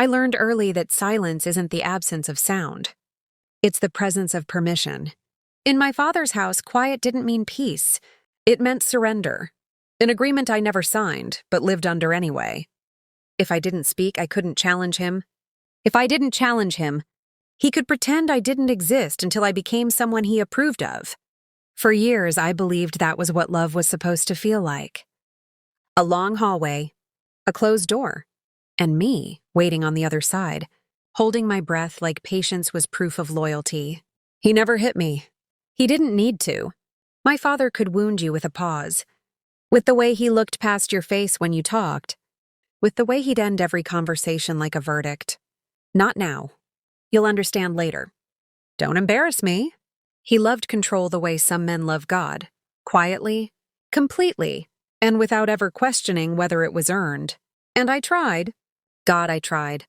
I learned early that silence isn't the absence of sound. It's the presence of permission. In my father's house, quiet didn't mean peace. It meant surrender. An agreement I never signed, but lived under anyway. If I didn't speak, I couldn't challenge him. If I didn't challenge him, he could pretend I didn't exist until I became someone he approved of. For years, I believed that was what love was supposed to feel like. A long hallway, a closed door, and me waiting on the other side, holding my breath like patience was proof of loyalty. He never hit me. He didn't need to. My father could wound you with a pause, with the way he looked past your face when you talked, with the way he'd end every conversation like a verdict. Not now. You'll understand later. Don't embarrass me. He loved control the way some men love God, quietly, completely, and without ever questioning whether it was earned. And I tried. God, I tried.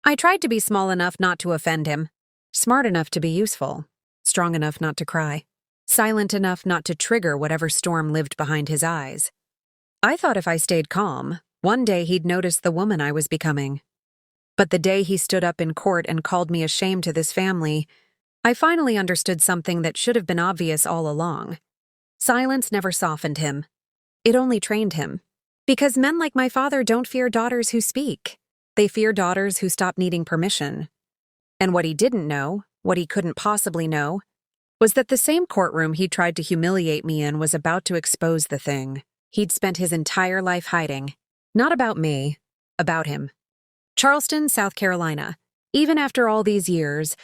I tried to be small enough not to offend him, smart enough to be useful, strong enough not to cry, silent enough not to trigger whatever storm lived behind his eyes. I thought if I stayed calm, one day he'd notice the woman I was becoming. But the day he stood up in court and called me a shame to this family, I finally understood something that should have been obvious all along. Silence never softened him. It only trained him. Because men like my father don't fear daughters who speak. They fear daughters who stop needing permission. And what he didn't know, what he couldn't possibly know, was that the same courtroom he tried to humiliate me in was about to expose the thing he'd spent his entire life hiding. Not about me, about him. Charleston, South Carolina. Even after all these years,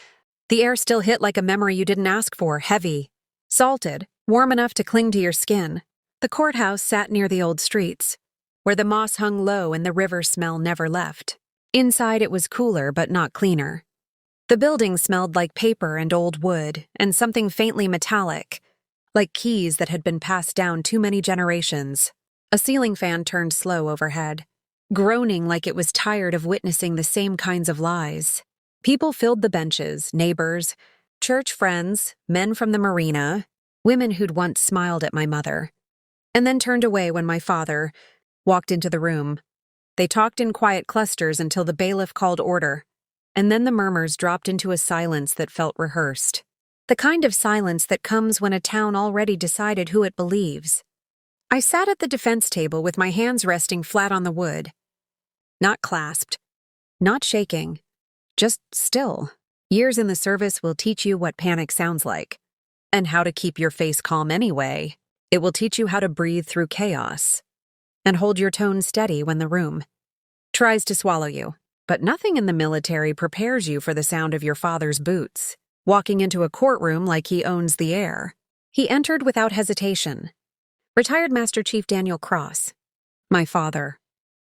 the air still hit like a memory you didn't ask for, heavy, salted, warm enough to cling to your skin. The courthouse sat near the old streets, where the moss hung low and the river smell never left. Inside it was cooler but not cleaner. The building smelled like paper and old wood, and something faintly metallic, like keys that had been passed down too many generations. A ceiling fan turned slow overhead, groaning like it was tired of witnessing the same kinds of lies. People filled the benches, neighbors, church friends, men from the marina, women who'd once smiled at my mother, and then turned away when my father walked into the room. They talked in quiet clusters until the bailiff called order, and then the murmurs dropped into a silence that felt rehearsed. The kind of silence that comes when a town already decided who it believes. I sat at the defense table with my hands resting flat on the wood. Not clasped, not shaking, just still. Years in the service will teach you what panic sounds like, and how to keep your face calm anyway. It will teach you how to breathe through chaos, and hold your tone steady when the room tries to swallow you. But nothing in the military prepares you for the sound of your father's boots, walking into a courtroom like he owns the air. He entered without hesitation. Retired Master Chief Daniel Cross, my father.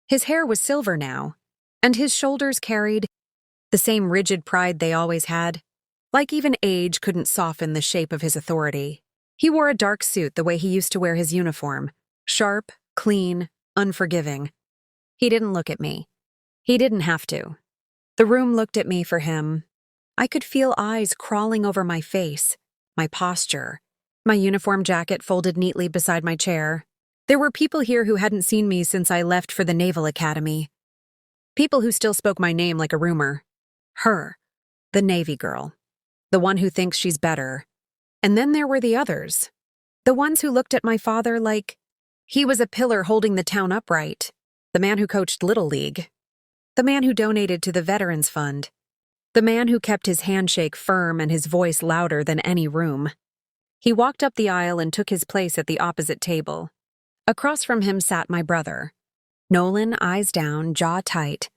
His hair was silver now, and his shoulders carried the same rigid pride they always had, like even age couldn't soften the shape of his authority. He wore a dark suit the way he used to wear his uniform, sharp, clean, unforgiving. He didn't look at me. He didn't have to. The room looked at me for him. I could feel eyes crawling over my face, my posture, my uniform jacket folded neatly beside my chair. There were people here who hadn't seen me since I left for the Naval Academy. People who still spoke my name like a rumor. Her, the Navy girl, the one who thinks she's better. And then there were the others, the ones who looked at my father like he was a pillar holding the town upright, the man who coached Little League, the man who donated to the Veterans Fund, the man who kept his handshake firm and his voice louder than any room. He walked up the aisle and took his place at the opposite table. Across from him sat my brother, Nolan, eyes down, jaw tight,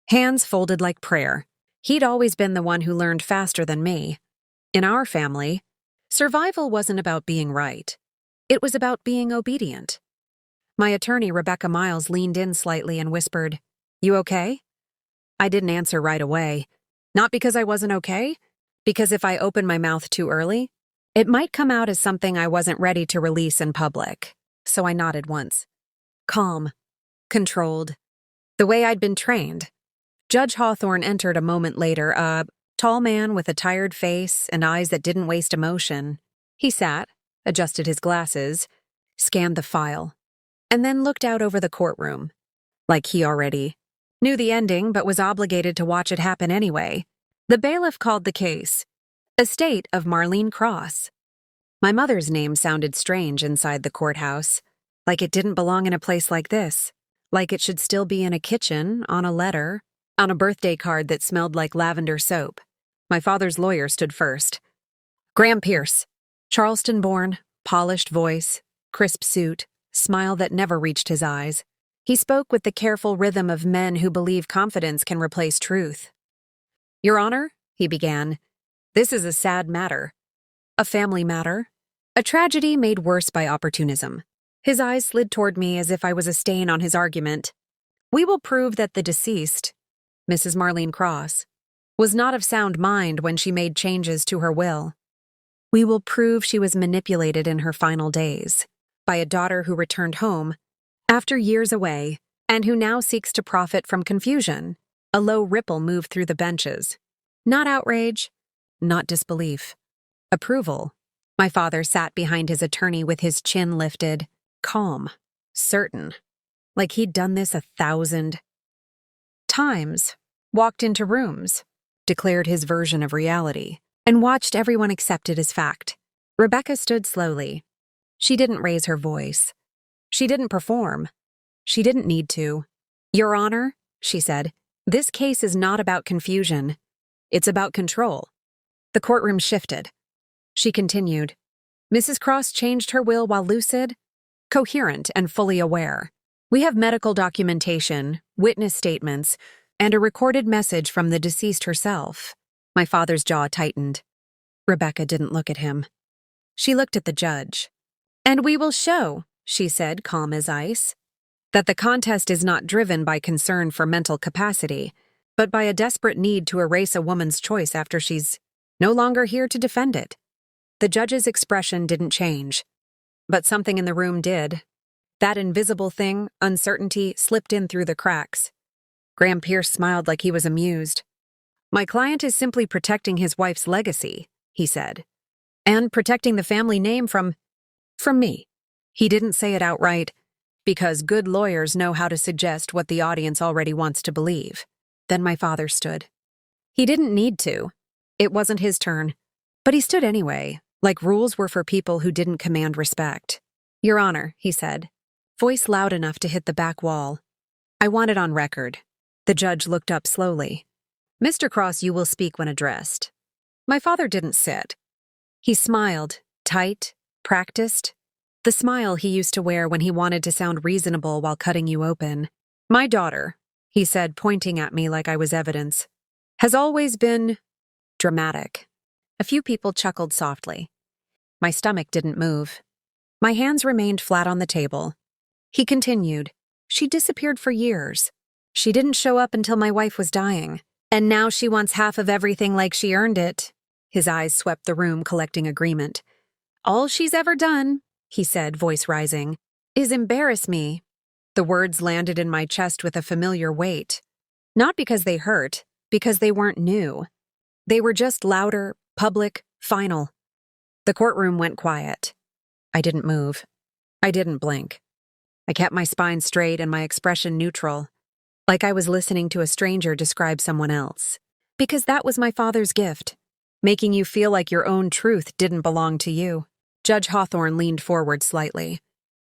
hands folded like prayer. He'd always been the one who learned faster than me. In our family, survival wasn't about being right. It was about being obedient. My attorney, Rebecca Miles, leaned in slightly and whispered, "You okay?" I didn't answer right away. Not because I wasn't okay, because if I opened my mouth too early, it might come out as something I wasn't ready to release in public. So I nodded once. Calm, controlled, the way I'd been trained. Judge Hawthorne entered a moment later, a tall man with a tired face and eyes that didn't waste emotion. He sat, adjusted his glasses, scanned the file, and then looked out over the courtroom, like he already Knew the ending but was obligated to watch it happen anyway. The bailiff called the case Estate of Marlene Cross. My mother's name sounded strange inside the courthouse, like it didn't belong in a place like this, like it should still be in a kitchen, on a letter, on a birthday card that smelled like lavender soap. My father's lawyer stood first. Graham Pierce, Charleston-born, polished voice, crisp suit, smile that never reached his eyes. He spoke with the careful rhythm of men who believe confidence can replace truth. Your Honor, he began, this is a sad matter. A family matter. A tragedy made worse by opportunism. His eyes slid toward me as if I was a stain on his argument. We will prove that the deceased, Mrs. Marlene Cross, was not of sound mind when she made changes to her will. We will prove she was manipulated in her final days by a daughter who returned home after years away and who now seeks to profit from confusion. A low ripple moved through the benches. Not outrage, not disbelief. Approval. My father sat behind his attorney with his chin lifted, calm, certain, like he'd done this 1,000 times, walked into rooms, declared his version of reality, and watched everyone accept it as fact. Rebecca stood slowly. She didn't raise her voice. She didn't perform. She didn't need to. Your Honor, she said, this case is not about confusion. It's about control. The courtroom shifted. She continued. Mrs. Cross changed her will while lucid, coherent, and fully aware. We have medical documentation, witness statements, and a recorded message from the deceased herself. My father's jaw tightened. Rebecca didn't look at him. She looked at the judge. And we will show, she said, calm as ice, that the contest is not driven by concern for mental capacity, but by a desperate need to erase a woman's choice after she's no longer here to defend it. The judge's expression didn't change, but something in the room did. That invisible thing, uncertainty, slipped in through the cracks. Graham Pierce smiled like he was amused. My client is simply protecting his wife's legacy, he said, and protecting the family name from me. He didn't say it outright, because good lawyers know how to suggest what the audience already wants to believe. Then my father stood. He didn't need to. It wasn't his turn. But he stood anyway, like rules were for people who didn't command respect. Your Honor, he said, voice loud enough to hit the back wall. I want it on record. The judge looked up slowly. Mr. Cross, you will speak when addressed. My father didn't sit. He smiled, tight, practiced. The smile he used to wear when he wanted to sound reasonable while cutting you open. My daughter, he said, pointing at me like I was evidence, has always been dramatic. A few people chuckled softly. My stomach didn't move. My hands remained flat on the table. He continued. She disappeared for years. She didn't show up until my wife was dying. And now she wants half of everything like she earned it. His eyes swept the room, collecting agreement. All she's ever done, he said, voice rising, is embarrass me. The words landed in my chest with a familiar weight. Not because they hurt, because they weren't new. They were just louder, public, final. The courtroom went quiet. I didn't move. I didn't blink. I kept my spine straight and my expression neutral, like I was listening to a stranger describe someone else. Because that was my father's gift, making you feel like your own truth didn't belong to you. Judge Hawthorne leaned forward slightly.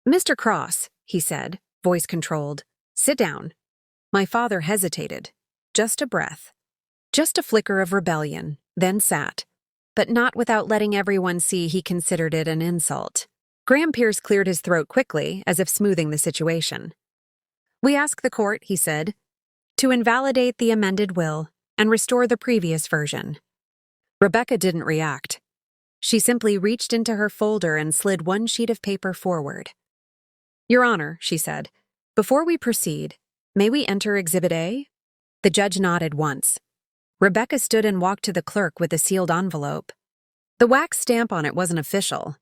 Mr. Cross, he said, voice controlled, sit down. My father hesitated. Just a breath. Just a flicker of rebellion, then sat. But not without letting everyone see he considered it an insult. Graham Pierce cleared his throat quickly, as if smoothing the situation. We ask the court, he said, to invalidate the amended will and restore the previous version. Rebecca didn't react. She simply reached into her folder and slid one sheet of paper forward. Your Honor, she said, before we proceed, may we enter Exhibit A? The judge nodded once. Rebecca stood and walked to the clerk with a sealed envelope. The wax stamp on it wasn't official.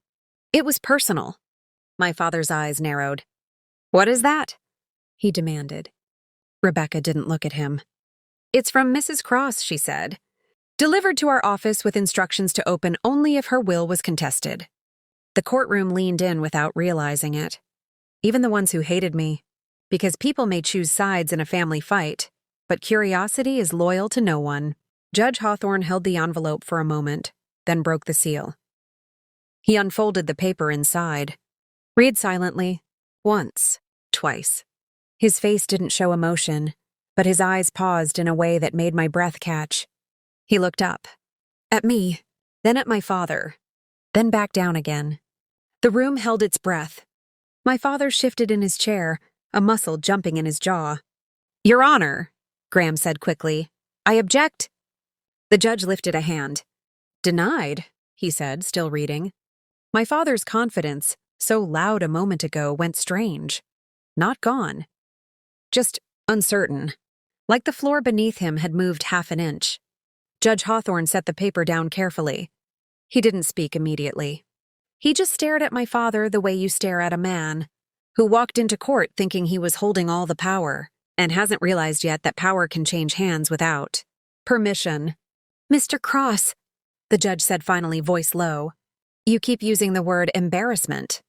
It was personal. My father's eyes narrowed. What is that? He demanded. Rebecca didn't look at him. It's from Mrs. Cross, she said. Delivered to our office with instructions to open only if her will was contested. The courtroom leaned in without realizing it. Even the ones who hated me. Because people may choose sides in a family fight, but curiosity is loyal to no one. Judge Hawthorne held the envelope for a moment, then broke the seal. He unfolded the paper inside. Read silently. Once. Twice. His face didn't show emotion, but his eyes paused in a way that made my breath catch. He looked up. At me, then at my father, then back down again. The room held its breath. My father shifted in his chair, a muscle jumping in his jaw. Your Honor, Graham said quickly, I object. The judge lifted a hand. Denied, he said, still reading. My father's confidence, so loud a moment ago, went strange. Not gone. Just uncertain. Like the floor beneath him had moved half an inch. Judge Hawthorne set the paper down carefully. He didn't speak immediately. He just stared at my father the way you stare at a man who walked into court thinking he was holding all the power and hasn't realized yet that power can change hands without permission. Mr. Cross, the judge said finally, voice low. You keep using the word embarrassment.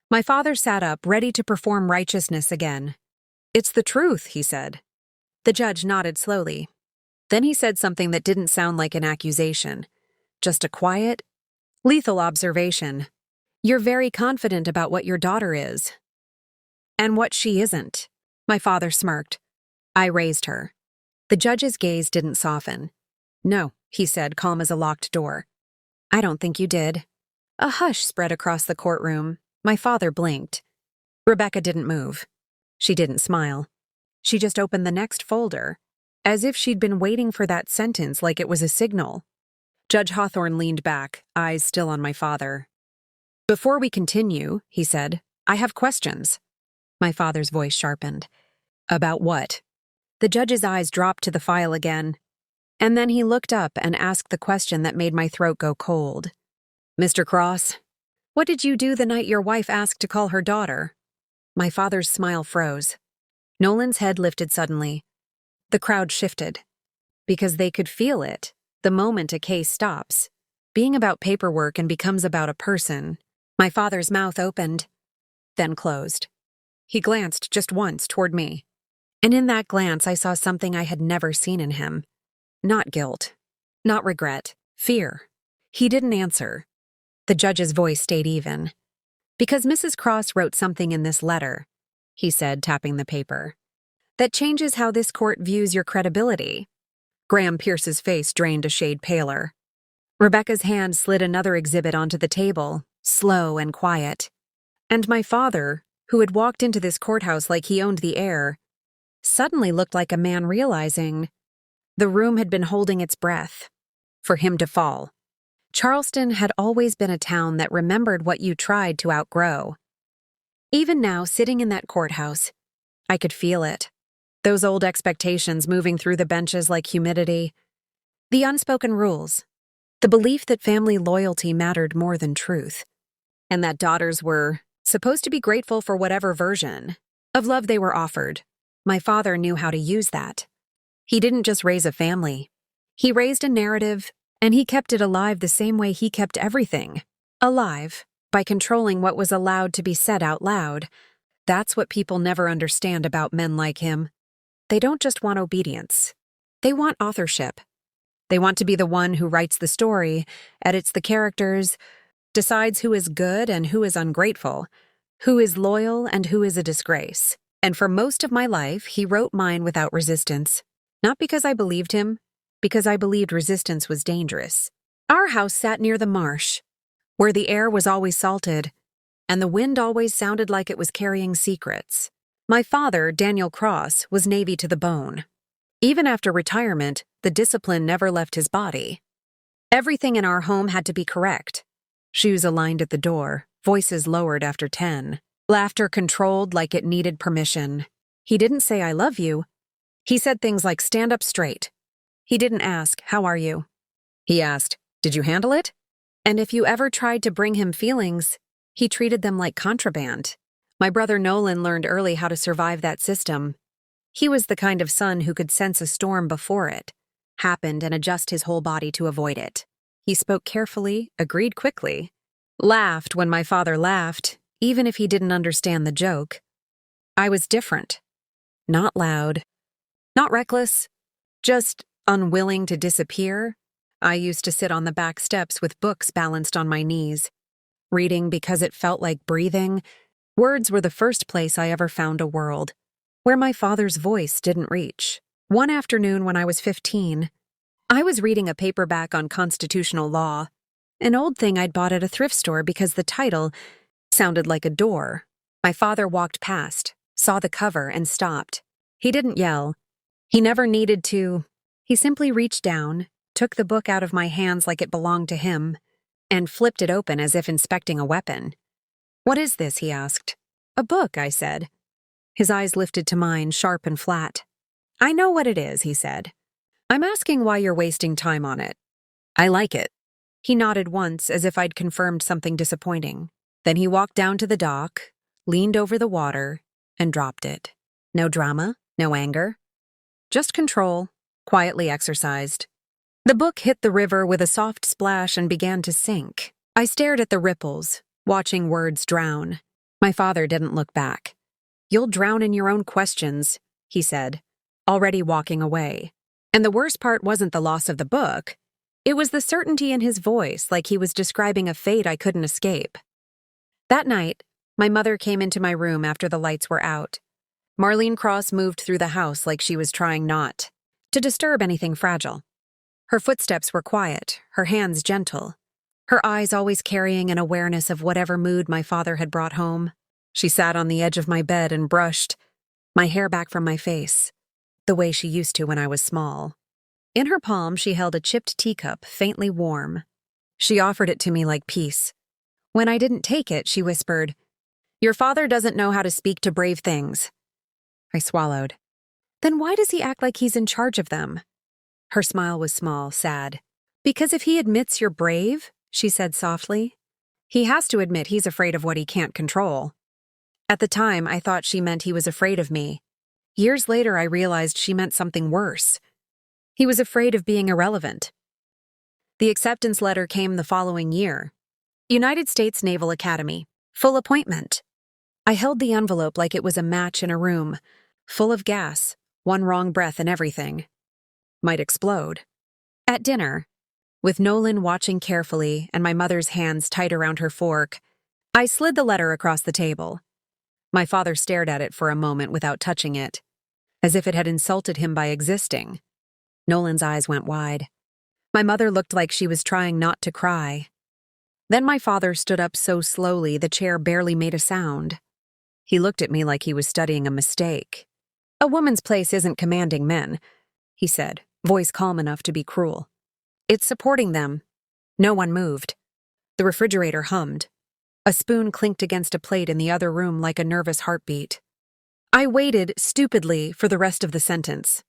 My father sat up, ready to perform righteousness again. It's the truth, he said. The judge nodded slowly. Then he said something that didn't sound like an accusation, just a quiet, lethal observation. You're very confident about what your daughter is. And what she isn't. My father smirked. I raised her. The judge's gaze didn't soften. No, he said, calm as a locked door. I don't think you did. A hush spread across the courtroom. My father blinked. Rebecca didn't move. She didn't smile. She just opened the next folder, as if she'd been waiting for that sentence like it was a signal. Judge Hawthorne leaned back, eyes still on my father. Before we continue, he said, I have questions. My father's voice sharpened. About what? The judge's eyes dropped to the file again, and then he looked up and asked the question that made my throat go cold. Mr. Cross, what did you do the night your wife asked to call her daughter? My father's smile froze. Nolan's head lifted suddenly. The crowd shifted. Because they could feel it, the moment a case stops, being about paperwork and becomes about a person. My father's mouth opened, then closed. He glanced just once toward me. And in that glance I saw something I had never seen in him. Not guilt. Not regret. Fear. He didn't answer. The judge's voice stayed even. Because Mrs. Cross wrote something in this letter, he said, tapping the paper, that changes how this court views your credibility. Graham Pierce's face drained a shade paler. Rebecca's hand slid another exhibit onto the table, slow and quiet. And my father, who had walked into this courthouse like he owned the air, suddenly looked like a man realizing the room had been holding its breath for him to fall. Charleston had always been a town that remembered what you tried to outgrow. Even now, sitting in that courthouse, I could feel it. Those old expectations moving through the benches like humidity. The unspoken rules. The belief that family loyalty mattered more than truth. And that daughters were supposed to be grateful for whatever version of love they were offered. My father knew how to use that. He didn't just raise a family. He raised a narrative, and he kept it alive the same way he kept everything alive, by controlling what was allowed to be said out loud. That's what people never understand about men like him. They don't just want obedience. They want authorship. They want to be the one who writes the story, edits the characters, decides who is good and who is ungrateful, who is loyal and who is a disgrace. And for most of my life, he wrote mine without resistance. Not because I believed him, because I believed resistance was dangerous. Our house sat near the marsh, where the air was always salted, and the wind always sounded like it was carrying secrets. My father, Daniel Cross, was Navy to the bone. Even after retirement, the discipline never left his body. Everything in our home had to be correct. Shoes aligned at the door, voices lowered after 10, laughter controlled like it needed permission. He didn't say, I love you. He said things like, stand up straight. He didn't ask, how are you? He asked, did you handle it? And if you ever tried to bring him feelings, he treated them like contraband. My brother Nolan learned early how to survive that system. He was the kind of son who could sense a storm before it happened and adjust his whole body to avoid it. He spoke carefully, agreed quickly, laughed when my father laughed, even if he didn't understand the joke. I was different. Not loud. Not reckless. Just unwilling to disappear. I used to sit on the back steps with books balanced on my knees, reading because it felt like breathing. Words were the first place I ever found a world, where my father's voice didn't reach. One afternoon when I was 15, I was reading a paperback on constitutional law, an old thing I'd bought at a thrift store because the title sounded like a door. My father walked past, saw the cover, and stopped. He didn't yell. He never needed to. He simply reached down, took the book out of my hands like it belonged to him, and flipped it open as if inspecting a weapon. "What is this?" he asked. "A book," I said. His eyes lifted to mine, sharp and flat. "I know what it is," he said. "I'm asking why you're wasting time on it." "I like it." He nodded once, as if I'd confirmed something disappointing. Then he walked down to the dock, leaned over the water, and dropped it. No drama, no anger. Just control, quietly exercised. The book hit the river with a soft splash and began to sink. I stared at the ripples, watching words drown. My father didn't look back. "You'll drown in your own questions," he said, already walking away. And the worst part wasn't the loss of the book. It was the certainty in his voice, like he was describing a fate I couldn't escape. That night, my mother came into my room after the lights were out. Marlene Cross moved through the house like she was trying not to disturb anything fragile. Her footsteps were quiet, her hands gentle, her eyes always carrying an awareness of whatever mood my father had brought home. She sat on the edge of my bed and brushed my hair back from my face, the way she used to when I was small. In her palm, she held a chipped teacup, faintly warm. She offered it to me like peace. When I didn't take it, she whispered, "Your father doesn't know how to speak to brave things." I swallowed. "Then why does he act like he's in charge of them?" Her smile was small, sad. "Because if he admits you're brave," she said softly, "he has to admit he's afraid of what he can't control." At the time, I thought she meant he was afraid of me. Years later, I realized she meant something worse. He was afraid of being irrelevant. The acceptance letter came the following year. United States Naval Academy. Full appointment. I held the envelope like it was a match in a room, full of gas, one wrong breath and everything might explode. At dinner, with Nolan watching carefully and my mother's hands tight around her fork, I slid the letter across the table. My father stared at it for a moment without touching it, as if it had insulted him by existing. Nolan's eyes went wide. My mother looked like she was trying not to cry. Then my father stood up so slowly the chair barely made a sound. He looked at me like he was studying a mistake. "A woman's place isn't commanding men," he said, voice calm enough to be cruel. "It's supporting them." No one moved. The refrigerator hummed. A spoon clinked against a plate in the other room like a nervous heartbeat. I waited, stupidly, for the rest of the sentence.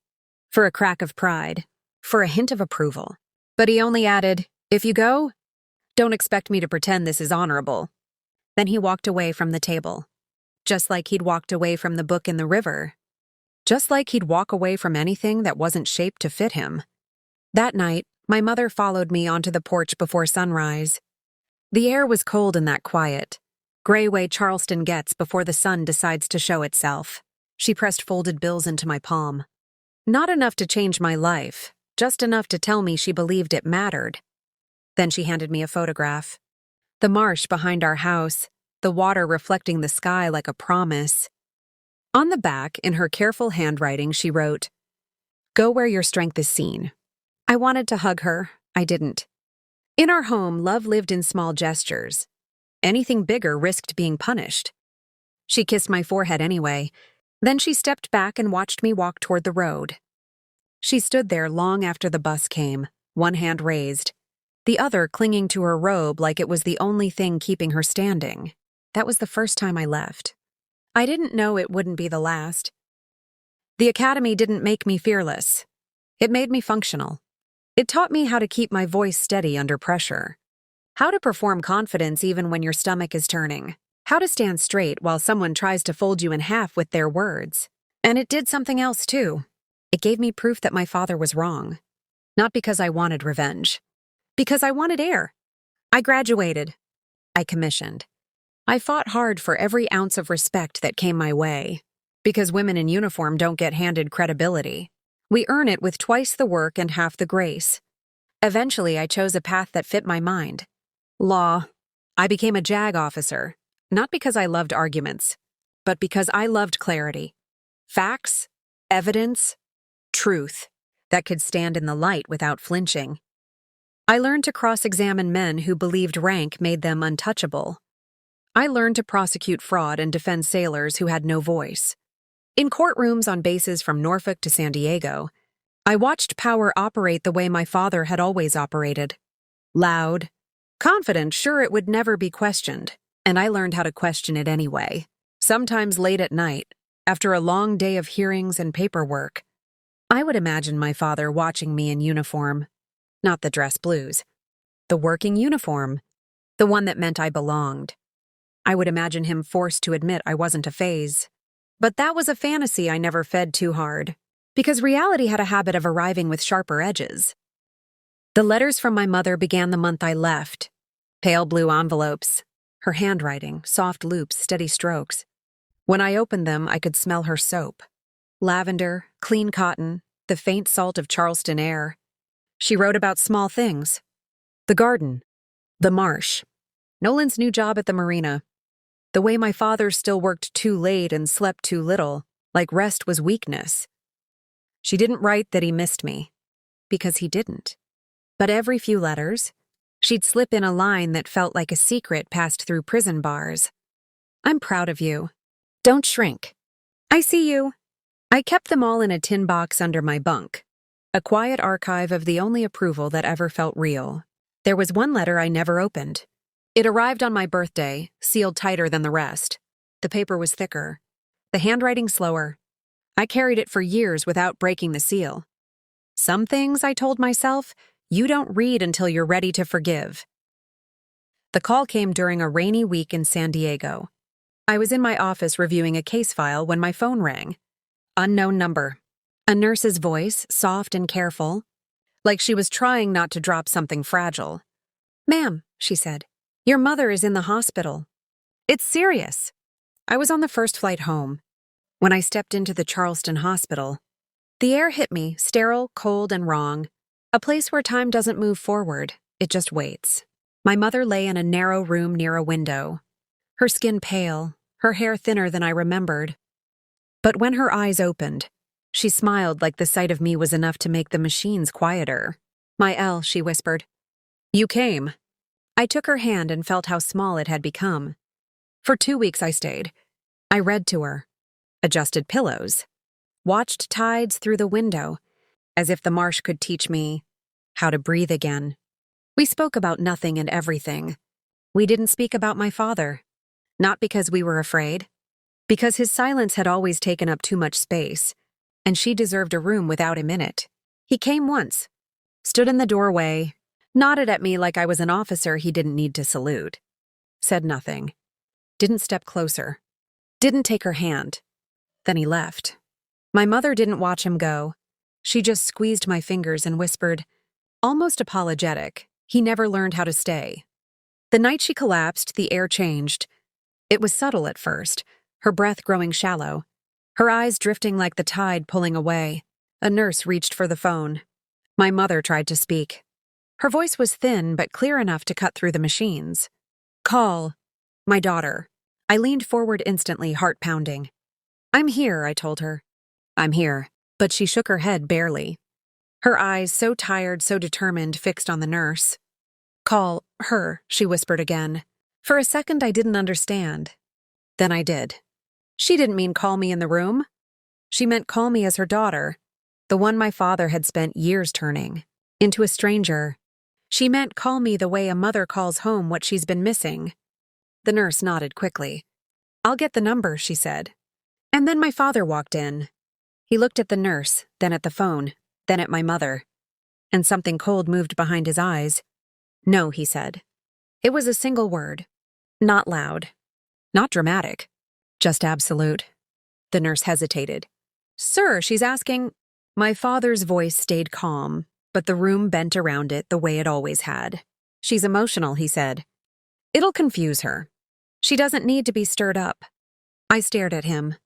For a crack of pride. For a hint of approval. But he only added, "If you go, don't expect me to pretend this is honorable." Then he walked away from the table. Just like he'd walked away from the book in the river. Just like he'd walk away from anything that wasn't shaped to fit him. That night, my mother followed me onto the porch before sunrise. The air was cold in that quiet, gray way Charleston gets before the sun decides to show itself. She pressed folded bills into my palm. Not enough to change my life, just enough to tell me she believed it mattered. Then she handed me a photograph. The marsh behind our house, the water reflecting the sky like a promise. On the back, in her careful handwriting, she wrote, "Go where your strength is seen." I wanted to hug her. I didn't. In our home, love lived in small gestures. Anything bigger risked being punished. She kissed my forehead anyway. Then she stepped back and watched me walk toward the road. She stood there long after the bus came, one hand raised, the other clinging to her robe like it was the only thing keeping her standing. That was the first time I left. I didn't know it wouldn't be the last. The academy didn't make me fearless. It made me functional. It taught me how to keep my voice steady under pressure. How to perform confidence even when your stomach is turning. How to stand straight while someone tries to fold you in half with their words. And it did something else too. It gave me proof that my father was wrong. Not because I wanted revenge. Because I wanted air. I graduated. I commissioned. I fought hard for every ounce of respect that came my way. Because women in uniform don't get handed credibility. We earn it with twice the work and half the grace. Eventually, I chose a path that fit my mind. Law. I became a JAG officer, not because I loved arguments, but because I loved clarity. Facts, evidence, truth that could stand in the light without flinching. I learned to cross-examine men who believed rank made them untouchable. I learned to prosecute fraud and defend sailors who had no voice. In courtrooms on bases from Norfolk to San Diego, I watched power operate the way my father had always operated. Loud, confident, sure it would never be questioned, and I learned how to question it anyway. Sometimes late at night, after a long day of hearings and paperwork, I would imagine my father watching me in uniform. Not the dress blues. The working uniform. The one that meant I belonged. I would imagine him forced to admit I wasn't a phase. But that was a fantasy I never fed too hard, because reality had a habit of arriving with sharper edges. The letters from my mother began the month I left. Pale blue envelopes. Her handwriting, soft loops, steady strokes. When I opened them, I could smell her soap. Lavender, clean cotton, the faint salt of Charleston air. She wrote about small things. The garden. The marsh. Nolan's new job at the marina. The way my father still worked too late and slept too little, like rest was weakness. She didn't write that he missed me, because he didn't. But every few letters, she'd slip in a line that felt like a secret passed through prison bars. I'm proud of you. Don't shrink. I see you. I kept them all in a tin box under my bunk, a quiet archive of the only approval that ever felt real. There was one letter I never opened. It arrived on my birthday, sealed tighter than the rest. The paper was thicker, the handwriting slower. I carried it for years without breaking the seal. Some things, I told myself, you don't read until you're ready to forgive. The call came during a rainy week in San Diego. I was in my office reviewing a case file when my phone rang. Unknown number. A nurse's voice, soft and careful, like she was trying not to drop something fragile. "Ma'am," she said, "your mother is in the hospital. It's serious." I was on the first flight home. When I stepped into the Charleston hospital, the air hit me, sterile, cold, and wrong. A place where time doesn't move forward, it just waits. My mother lay in a narrow room near a window. Her skin pale, her hair thinner than I remembered. But when her eyes opened, she smiled like the sight of me was enough to make the machines quieter. "My Elle," she whispered. "You came." I took her hand and felt how small it had become. For 2 weeks I stayed. I read to her, adjusted pillows, watched tides through the window, as if the marsh could teach me how to breathe again. We spoke about nothing and everything. We didn't speak about my father. Not because we were afraid, because his silence had always taken up too much space, and she deserved a room without him in it. He came once, stood in the doorway, nodded at me like I was an officer he didn't need to salute. Said nothing. Didn't step closer. Didn't take her hand. Then he left. My mother didn't watch him go. She just squeezed my fingers and whispered, almost apologetic, he never learned how to stay. The night she collapsed, the air changed. It was subtle at first, her breath growing shallow, her eyes drifting like the tide pulling away. A nurse reached for the phone. My mother tried to speak. Her voice was thin but clear enough to cut through the machines. "Call. My daughter." I leaned forward instantly, heart pounding. "I'm here," I told her. "I'm here." But she shook her head barely. Her eyes, so tired, so determined, fixed on the nurse. "Call her," she whispered again. For a second I didn't understand. Then I did. She didn't mean call me in the room. She meant call me as her daughter, the one my father had spent years turning into a stranger. She meant call me the way a mother calls home what she's been missing. The nurse nodded quickly. "I'll get the number," she said. And then my father walked in. He looked at the nurse, then at the phone, then at my mother. And something cold moved behind his eyes. "No," he said. It was a single word. Not loud. Not dramatic. Just absolute. The nurse hesitated. "Sir, she's asking—" My father's voice stayed calm, but the room bent around it the way it always had. "She's emotional," he said. "It'll confuse her. She doesn't need to be stirred up." I stared at him.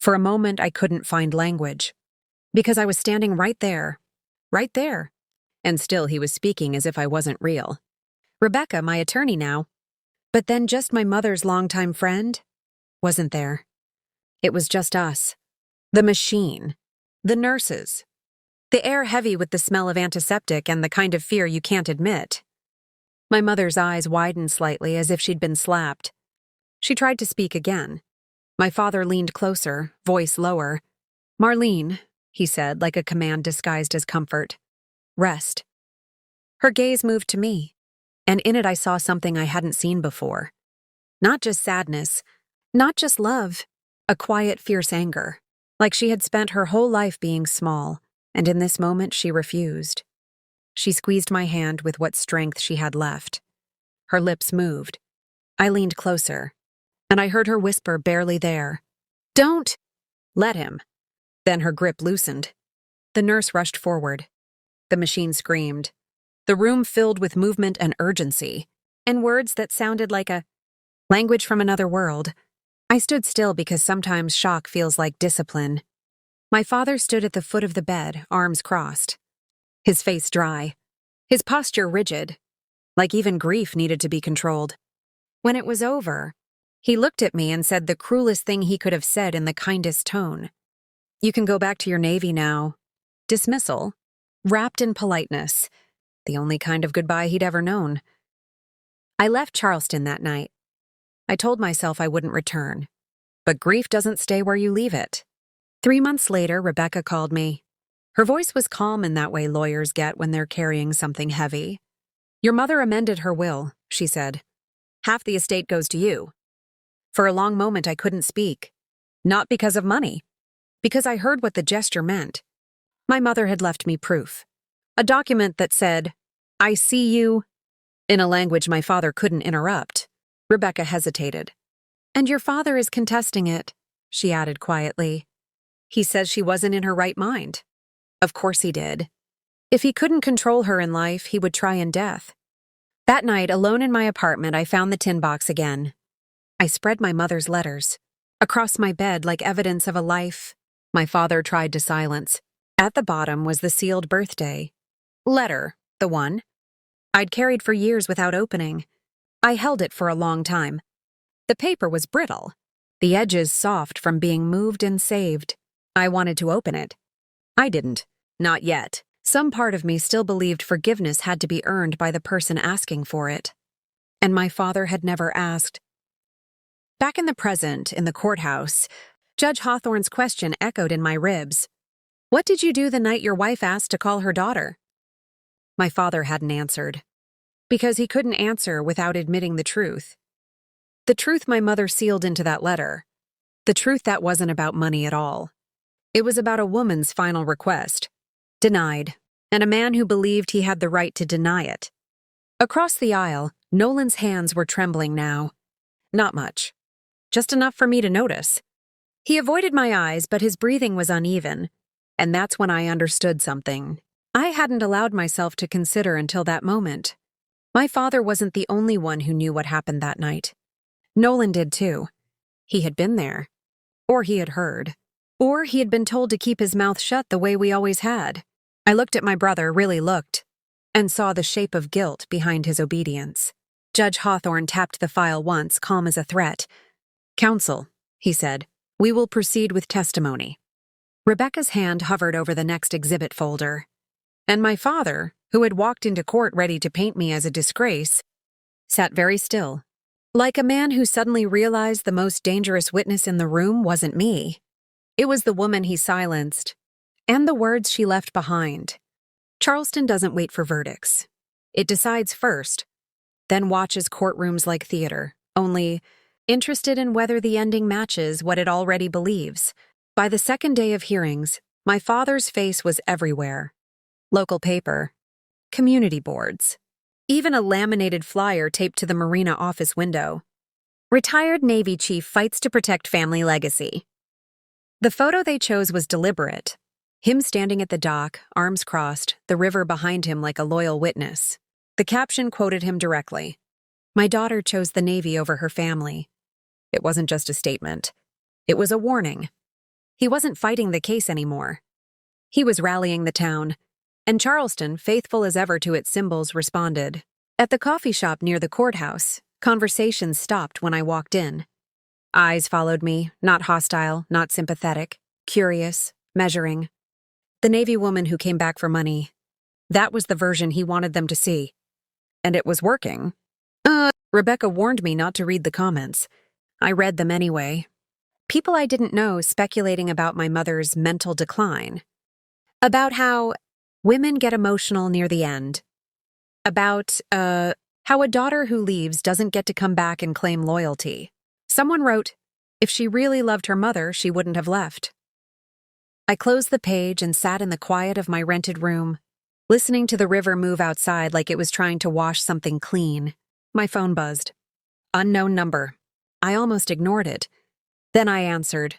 For a moment, I couldn't find language. Because I was standing right there. And still he was speaking as if I wasn't real. Rebecca, my attorney now. But then just my mother's longtime friend wasn't there. It was just us. The machine. The nurses. The air heavy with the smell of antiseptic and the kind of fear you can't admit. My mother's eyes widened slightly as if she'd been slapped. She tried to speak again. My father leaned closer, voice lower. "Marlene," he said, like a command disguised as comfort. "Rest." Her gaze moved to me, and in it I saw something I hadn't seen before. Not just sadness, not just love, a quiet, fierce anger, like she had spent her whole life being small, and in this moment she refused. She squeezed my hand with what strength she had left. Her lips moved. I leaned closer, and I heard her whisper barely there, "Don't let him." Then her grip loosened. The nurse rushed forward. The machine screamed. The room filled with movement and urgency, and words that sounded like a language from another world. I stood still because sometimes shock feels like discipline. My father stood at the foot of the bed, arms crossed. His face dry. His posture rigid, like even grief needed to be controlled. When it was over, he looked at me and said the cruelest thing he could have said in the kindest tone. "You can go back to your Navy now." Dismissal, wrapped in politeness, the only kind of goodbye he'd ever known. I left Charleston that night. I told myself I wouldn't return. But grief doesn't stay where you leave it. 3 months later, Rebecca called me. Her voice was calm in that way lawyers get when they're carrying something heavy. "Your mother amended her will," she said. "Half the estate goes to you." For a long moment I couldn't speak. Not because of money. Because I heard what the gesture meant. My mother had left me proof. A document that said, "I see you," in a language my father couldn't interrupt. Rebecca hesitated. "And your father is contesting it," she added quietly. "He says she wasn't in her right mind." Of course he did. If he couldn't control her in life, he would try in death. That night, alone in my apartment, I found the tin box again. I spread my mother's letters across my bed like evidence of a life my father tried to silence. At the bottom was the sealed birthday letter, the one I'd carried for years without opening. I held it for a long time. The paper was brittle, the edges soft from being moved and saved. I wanted to open it. I didn't. Not yet. Some part of me still believed forgiveness had to be earned by the person asking for it. And my father had never asked. Back in the present, in the courthouse, Judge Hawthorne's question echoed in my ribs. "What did you do the night your wife asked to call her daughter?" My father hadn't answered. Because he couldn't answer without admitting the truth. The truth my mother sealed into that letter. The truth that wasn't about money at all. It was about a woman's final request. Denied. And a man who believed he had the right to deny it. Across the aisle, Nolan's hands were trembling now. Not much. Just enough for me to notice. He avoided my eyes, but his breathing was uneven. And that's when I understood something I hadn't allowed myself to consider until that moment. My father wasn't the only one who knew what happened that night. Nolan did too. He had been there. Or he had heard. Or he had been told to keep his mouth shut the way we always had. I looked at my brother, really looked, and saw the shape of guilt behind his obedience. Judge Hawthorne tapped the file once, calm as a threat. "Counsel," he said, "we will proceed with testimony." Rebecca's hand hovered over the next exhibit folder. And my father, who had walked into court ready to paint me as a disgrace, sat very still, like a man who suddenly realized the most dangerous witness in the room wasn't me. It was the woman he silenced, and the words she left behind. Charleston doesn't wait for verdicts. It decides first, then watches courtrooms like theater, only interested in whether the ending matches what it already believes. By the second day of hearings, my father's face was everywhere. Local paper, community boards, even a laminated flyer taped to the marina office window. "Retired Navy chief fights to protect family legacy." The photo they chose was deliberate. Him standing at the dock, arms crossed, the river behind him like a loyal witness. The caption quoted him directly. "My daughter chose the Navy over her family." It wasn't just a statement. It was a warning. He wasn't fighting the case anymore. He was rallying the town, and Charleston, faithful as ever to its symbols, responded. At the coffee shop near the courthouse, conversations stopped when I walked in. Eyes followed me, not hostile, not sympathetic, curious, measuring. The Navy woman who came back for money. That was the version he wanted them to see. And it was working. Rebecca warned me not to read the comments. I read them anyway. People I didn't know speculating about my mother's mental decline. About how women get emotional near the end. About, how a daughter who leaves doesn't get to come back and claim loyalty. Someone wrote, if she really loved her mother, she wouldn't have left. I closed the page and sat in the quiet of my rented room, listening to the river move outside like it was trying to wash something clean. My phone buzzed. Unknown number. I almost ignored it. Then I answered.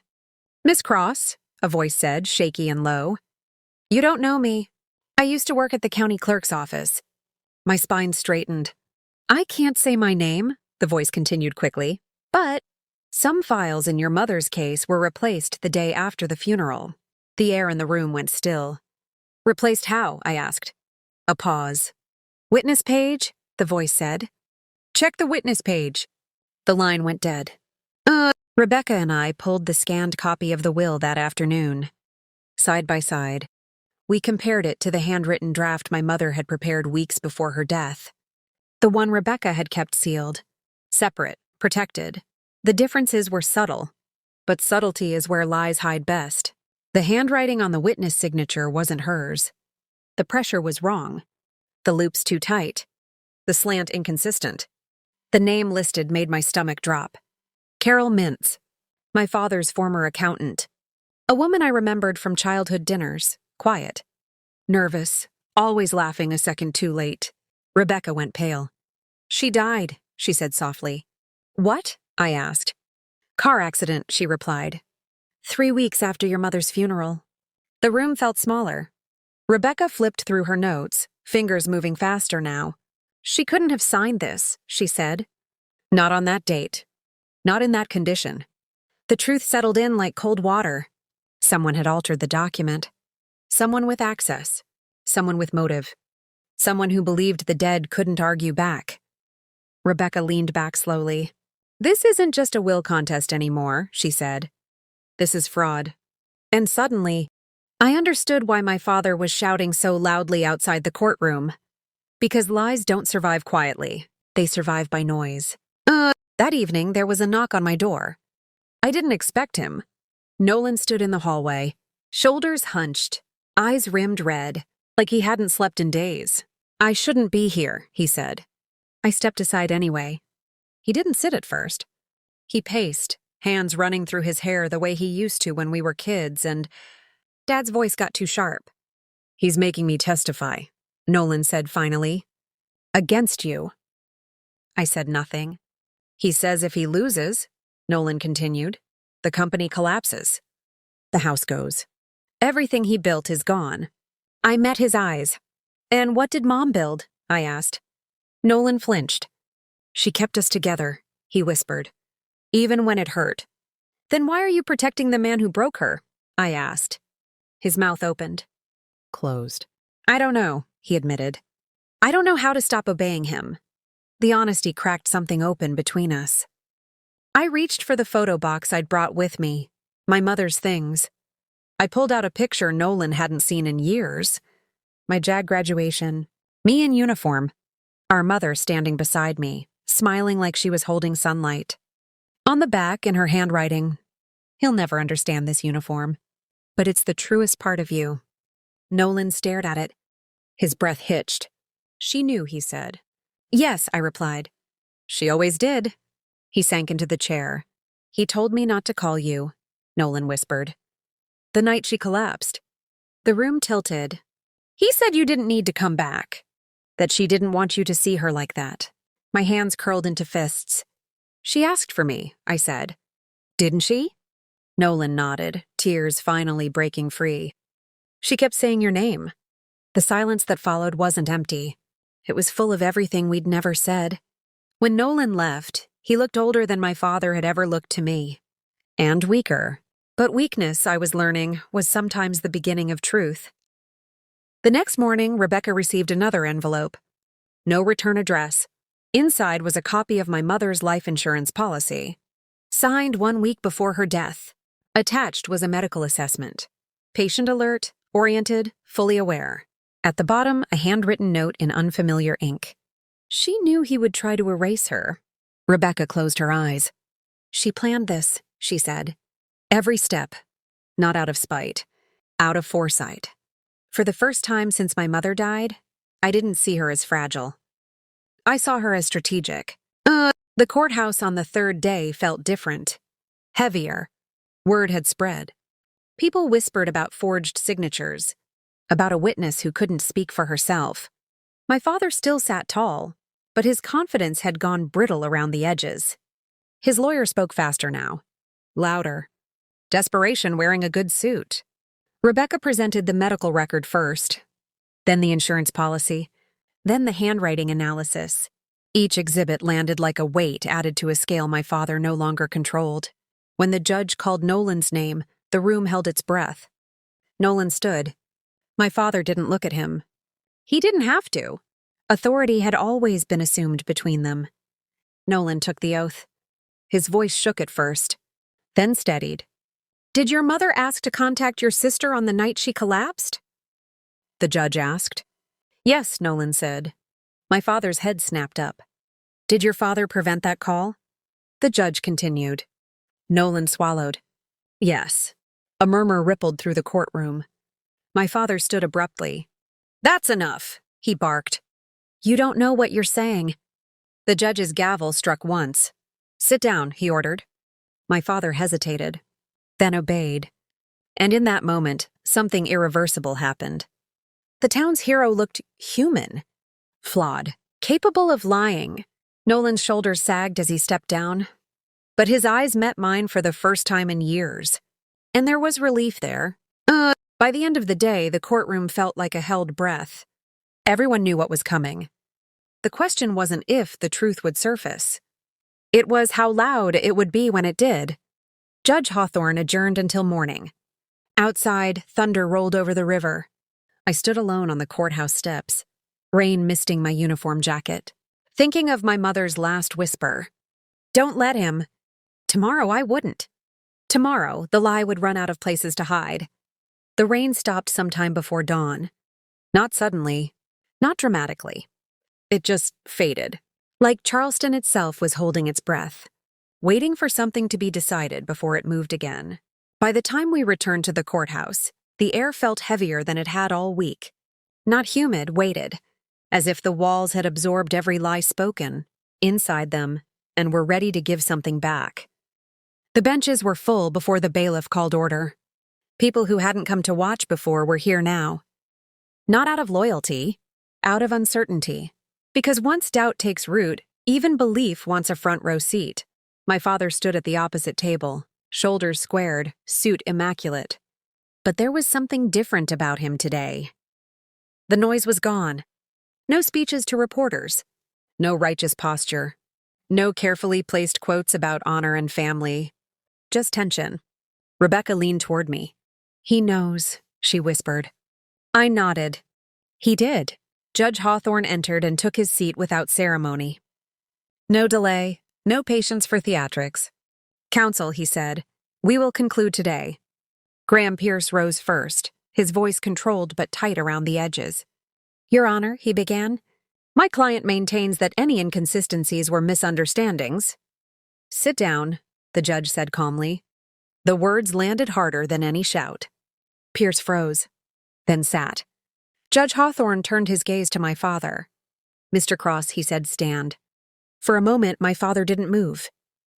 Miss Cross, a voice said, shaky and low. You don't know me. I used to work at the county clerk's office. My spine straightened. I can't say my name, the voice continued quickly, but some files in your mother's case were replaced the day after the funeral. The air in the room went still. Replaced how? I asked. A pause. Witness page? The voice said. Check the witness page. The line went dead. Rebecca and I pulled the scanned copy of the will that afternoon. Side by side, we compared it to the handwritten draft my mother had prepared weeks before her death. The one Rebecca had kept sealed. Separate, protected. The differences were subtle, but subtlety is where lies hide best. The handwriting on the witness signature wasn't hers. The pressure was wrong. The loops too tight. The slant inconsistent. The name listed made my stomach drop. Carol Mintz, my father's former accountant. A woman I remembered from childhood dinners, quiet. Nervous, always laughing a second too late. Rebecca went pale. She died, she said softly. What? I asked. Car accident, she replied. 3 weeks after your mother's funeral. The room felt smaller. Rebecca flipped through her notes, fingers moving faster now. She couldn't have signed this, she said. Not on that date. Not in that condition. The truth settled in like cold water. Someone had altered the document. Someone with access. Someone with motive. Someone who believed the dead couldn't argue back. Rebecca leaned back slowly. This isn't just a will contest anymore, she said. This is fraud. And suddenly, I understood why my father was shouting so loudly outside the courtroom. Because lies don't survive quietly. They survive by noise. That evening, there was a knock on my door. I didn't expect him. Nolan stood in the hallway, shoulders hunched, eyes rimmed red, like he hadn't slept in days. I shouldn't be here, he said. I stepped aside anyway. He didn't sit at first. He paced, hands running through his hair the way he used to when we were kids, and Dad's voice got too sharp. He's making me testify, Nolan said finally. Against you. I said nothing. He says if he loses, Nolan continued, the company collapses. The house goes. Everything he built is gone. I met his eyes. And what did Mom build? I asked. Nolan flinched. She kept us together, he whispered, even when it hurt. Then why are you protecting the man who broke her? I asked. His mouth opened. Closed. I don't know, he admitted. I don't know how to stop obeying him. The honesty cracked something open between us. I reached for the photo box I'd brought with me, my mother's things. I pulled out a picture Nolan hadn't seen in years. My JAG graduation, me in uniform, our mother standing beside me, smiling like she was holding sunlight. On the back, in her handwriting, he'll never understand this uniform, but it's the truest part of you. Nolan stared at it. His breath hitched. She knew, he said. Yes, I replied. She always did. He sank into the chair. He told me not to call you, Nolan whispered. The night she collapsed. The room tilted. He said you didn't need to come back. That she didn't want you to see her like that. My hands curled into fists. She asked for me, I said. Didn't she? Nolan nodded, tears finally breaking free. She kept saying your name. The silence that followed wasn't empty. It was full of everything we'd never said. When Nolan left, he looked older than my father had ever looked to me. And weaker. But weakness, I was learning, was sometimes the beginning of truth. The next morning, Rebecca received another envelope. No return address. Inside was a copy of my mother's life insurance policy. Signed 1 week before her death. Attached was a medical assessment. Patient alert, oriented, fully aware. At the bottom, a handwritten note in unfamiliar ink. She knew he would try to erase her. Rebecca closed her eyes. She planned this, she said. Every step. Not out of spite. Out of foresight. For the first time since my mother died, I didn't see her as fragile. I saw her as strategic. The courthouse on the third day felt different. Heavier. Word had spread. People whispered about forged signatures, about a witness who couldn't speak for herself. My father still sat tall, but his confidence had gone brittle around the edges. His lawyer spoke faster now. Louder. Desperation wearing a good suit. Rebecca presented the medical record first, then the insurance policy, then the handwriting analysis. Each exhibit landed like a weight added to a scale my father no longer controlled. When the judge called Nolan's name, the room held its breath. Nolan stood. My father didn't look at him. He didn't have to. Authority had always been assumed between them. Nolan took the oath. His voice shook at first, then steadied. Did your mother ask to contact your sister on the night she collapsed? The judge asked. Yes, Nolan said. My father's head snapped up. Did your father prevent that call? The judge continued. Nolan swallowed. Yes. A murmur rippled through the courtroom. My father stood abruptly. That's enough, he barked. You don't know what you're saying. The judge's gavel struck once. Sit down, he ordered. My father hesitated, then obeyed. And in that moment, something irreversible happened. The town's hero looked human, flawed, capable of lying. Nolan's shoulders sagged as he stepped down, but his eyes met mine for the first time in years. And there was relief there. By the end of the day, the courtroom felt like a held breath. Everyone knew what was coming. The question wasn't if the truth would surface. It was how loud it would be when it did. Judge Hawthorne adjourned until morning. Outside, thunder rolled over the river. I stood alone on the courthouse steps, rain misting my uniform jacket, thinking of my mother's last whisper. Don't let him. Tomorrow I wouldn't. Tomorrow, the lie would run out of places to hide. The rain stopped sometime before dawn. Not suddenly, not dramatically. It just faded, like Charleston itself was holding its breath, waiting for something to be decided before it moved again. By the time we returned to the courthouse, the air felt heavier than it had all week. Not humid, weighted, as if the walls had absorbed every lie spoken, inside them, and were ready to give something back. The benches were full before the bailiff called order. People who hadn't come to watch before were here now. Not out of loyalty, out of uncertainty. Because once doubt takes root, even belief wants a front row seat. My father stood at the opposite table, shoulders squared, suit immaculate. But there was something different about him today. The noise was gone. No speeches to reporters. No righteous posture. No carefully placed quotes about honor and family. Just tension. Rebecca leaned toward me. He knows, she whispered. I nodded. He did. Judge Hawthorne entered and took his seat without ceremony. No delay, no patience for theatrics. Counsel, he said, we will conclude today. Graham Pierce rose first, his voice controlled but tight around the edges. Your Honor, he began, my client maintains that any inconsistencies were misunderstandings. Sit down, the judge said calmly. The words landed harder than any shout. Pierce froze, then sat. Judge Hawthorne turned his gaze to my father. Mr. Cross, he said, stand. For a moment, my father didn't move.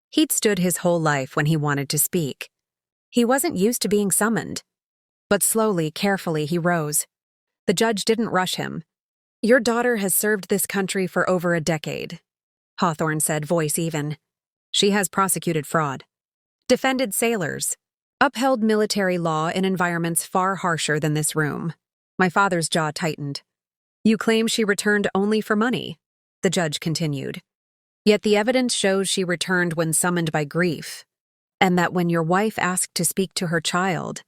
He'd stood his whole life when he wanted to speak. He wasn't used to being summoned. But slowly, carefully, he rose. The judge didn't rush him. Your daughter has served this country for over a decade, Hawthorne said, voice even. She has prosecuted fraud, defended sailors, upheld military law in environments far harsher than this room. My father's jaw tightened. You claim she returned only for money, the judge continued. Yet the evidence shows she returned when summoned by grief. and that when your wife asked to speak to her child,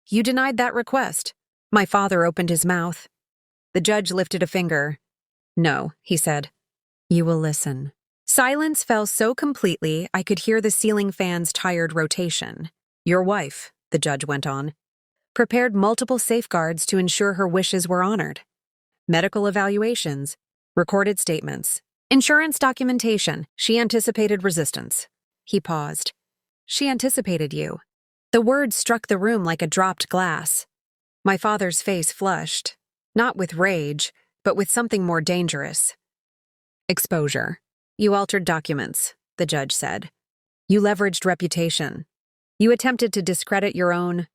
you denied that request. My father opened his mouth. The judge lifted a finger. No, he said. You will listen. Silence fell so completely I could hear the ceiling fan's tired rotation. Your wife, the judge went on, prepared multiple safeguards to ensure her wishes were honored. Medical evaluations, recorded statements, insurance documentation. She anticipated resistance. He paused. She anticipated you. The words struck the room like a dropped glass. My father's face flushed, not with rage, but with something more dangerous. Exposure. You altered documents, the judge said. You leveraged reputation. You attempted to discredit your own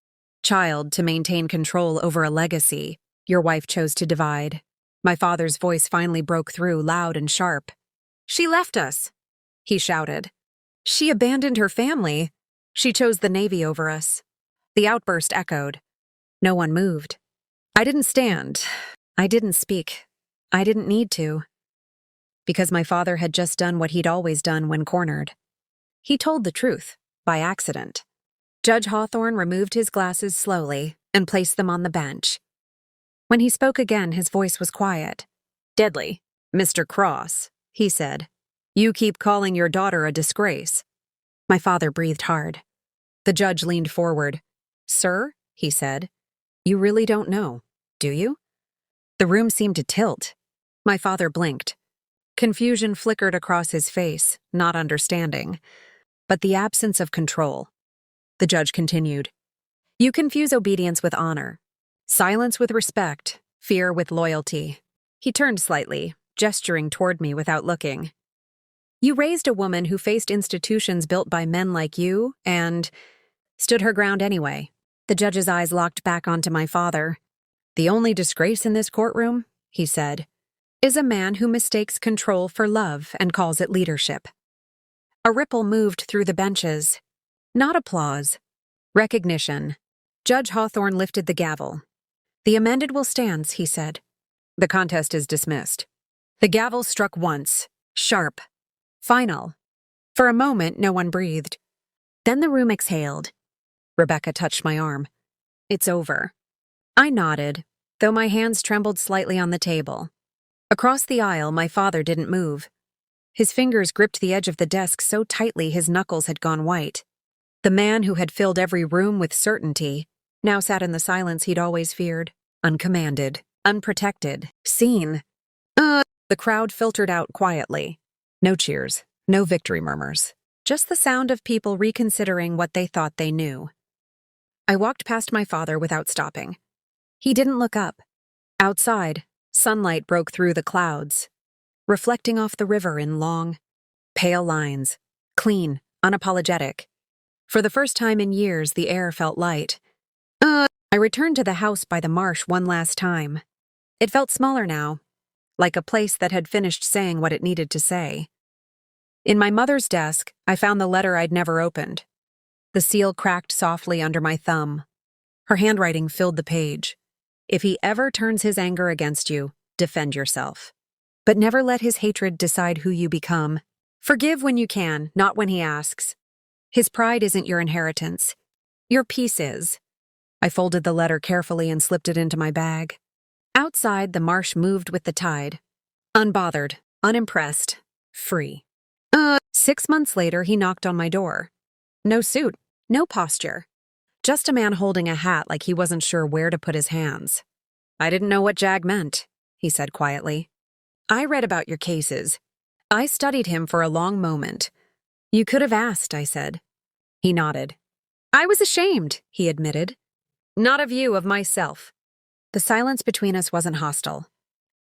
child to maintain control over a legacy your wife chose to divide. My father's voice finally broke through, loud and sharp. She left us, he shouted. She abandoned her family. She chose the Navy over us. The outburst echoed. No one moved. I didn't stand. I didn't speak. I didn't need to. Because my father had just done what he'd always done when cornered. He told the truth, by accident. Judge Hawthorne removed his glasses slowly and placed them on the bench. When he spoke again, his voice was quiet. Deadly, Mr. Cross, he said. You keep calling your daughter a disgrace. My father breathed hard. The judge leaned forward. Sir, he said, you really don't know, do you? The room seemed to tilt. My father blinked. Confusion flickered across his face, not understanding, but the absence of control. The judge continued. You confuse obedience with honor, silence with respect, fear with loyalty. He turned slightly, gesturing toward me without looking. You raised a woman who faced institutions built by men like you and stood her ground anyway. The judge's eyes locked back onto my father. The only disgrace in this courtroom, he said, is a man who mistakes control for love and calls it leadership. A ripple moved through the benches. Not applause. Recognition. Judge Hawthorne lifted the gavel. The amended will stands, he said. The contest is dismissed. The gavel struck once, sharp, final. For a moment, no one breathed. Then the room exhaled. Rebecca touched my arm. It's over. I nodded, though my hands trembled slightly on the table. Across the aisle, my father didn't move. His fingers gripped the edge of the desk so tightly his knuckles had gone white. The man who had filled every room with certainty now sat in the silence he'd always feared, uncommanded, unprotected, seen. The crowd filtered out quietly. No cheers, no victory murmurs, just the sound of people reconsidering what they thought they knew. I walked past my father without stopping. He didn't look up. Outside, sunlight broke through the clouds, reflecting off the river in long, pale lines, clean, unapologetic. For the first time in years, the air felt light. I returned to the house by the marsh one last time. It felt smaller now, like a place that had finished saying what it needed to say. In my mother's desk, I found the letter I'd never opened. The seal cracked softly under my thumb. Her handwriting filled the page. If he ever turns his anger against you, defend yourself. But never let his hatred decide who you become. Forgive when you can, not when he asks. His pride isn't your inheritance. Your peace is. I folded the letter carefully and slipped it into my bag. Outside, the marsh moved with the tide. Unbothered, unimpressed, free. 6 months later, he knocked on my door. No suit, no posture. Just a man holding a hat like he wasn't sure where to put his hands. I didn't know what JAG meant, he said quietly. I read about your cases. I studied him for a long moment. You could have asked, I said. He nodded. I was ashamed, he admitted. Not of you, of myself. The silence between us wasn't hostile.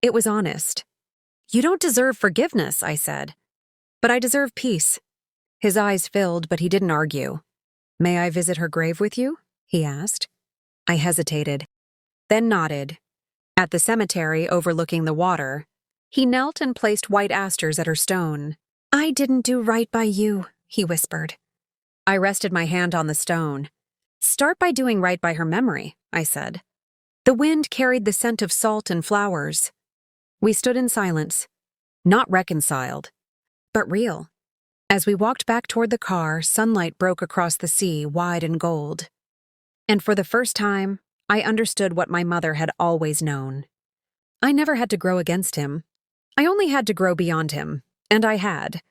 It was honest. You don't deserve forgiveness, I said. But I deserve peace. His eyes filled, but he didn't argue. May I visit her grave with you? He asked. I hesitated, then nodded. At the cemetery overlooking the water, he knelt and placed white asters at her stone. I didn't do right by you, he whispered. I rested my hand on the stone. Start by doing right by her memory, I said. The wind carried the scent of salt and flowers. We stood in silence, not reconciled, but real. As we walked back toward the car, sunlight broke across the sea, wide and gold. And for the first time, I understood what my mother had always known. I never had to grow against him. I only had to grow beyond him, and I had.